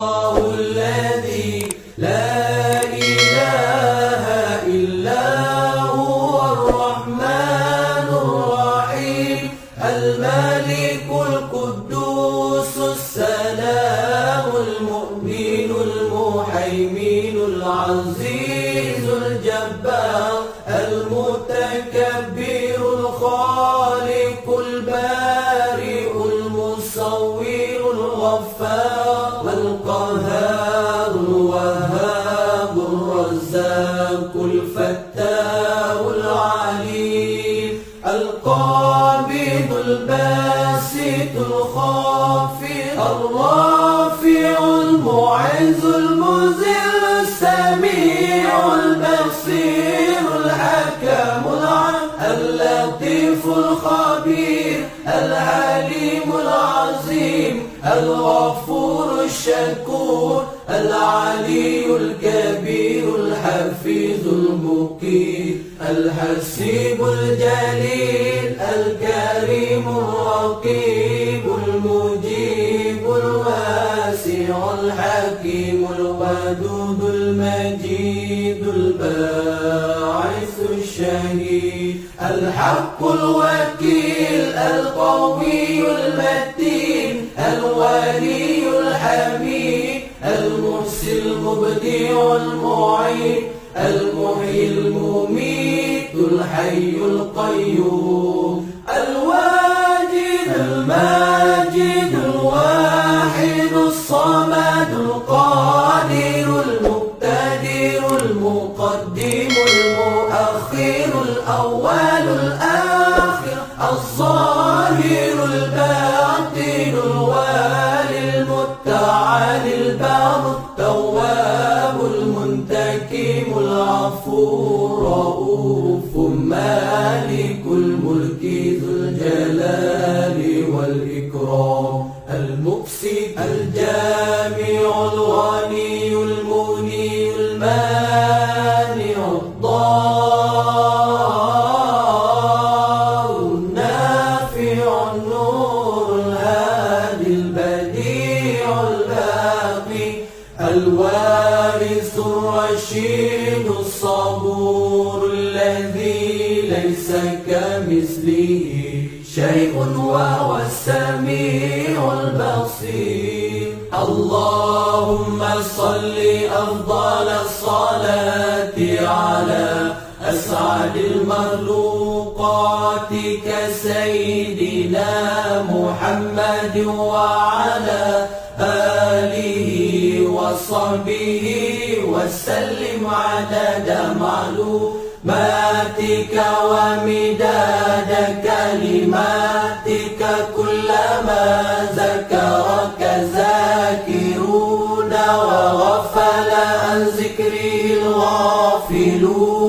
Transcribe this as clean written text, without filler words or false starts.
الله الذي لا إله إلا هو الرحمن الرحيم الملك القدوس السلام المؤمن المهيمن العزيز الجبار المتكبر الخالق البارئ المصور الغفار القهار الوهاب الرزاق الفتاح العليم القابض الباسط الخافض الرافع المعز المذل السميع البصير الحكم العليم اللطيف الخبير العليم العظيم الغفور الشكور العلي الكبير الحفيظ المقيت الحسيب الجليل الكريم الرقيب المجيب الواسع الحكيم الودود المجيد الباعث الشهيد الحق الوكيل القوي المتين الولي الحميد المحسن المبدع المعيد المحيي المميت الحي القيوم الواجد الماجد الواحد الصمد القادر المقتدر المقدم المؤخر الأول الآخر الظاهر الباطن الوالي المتعالي البر التواب المنتقم العفو الرؤوف مالك الملك ذو الجلال والإكرام المقسط الجامع الغني المغني المانع الضار النافع النور الهادي البديع الباقي الوارث الرشيد الصبور الذي ليس كمثله شيء وهو السميع البصير اللهم صل أفضل الصلاة على أسعد المخلوقات كسيدنا محمد وعلى آله وصحبه وسلم عدد معلوماتك ومداد كلماتك كلما ذكرك ذاكرون وغفل عن ذكره الغافلون.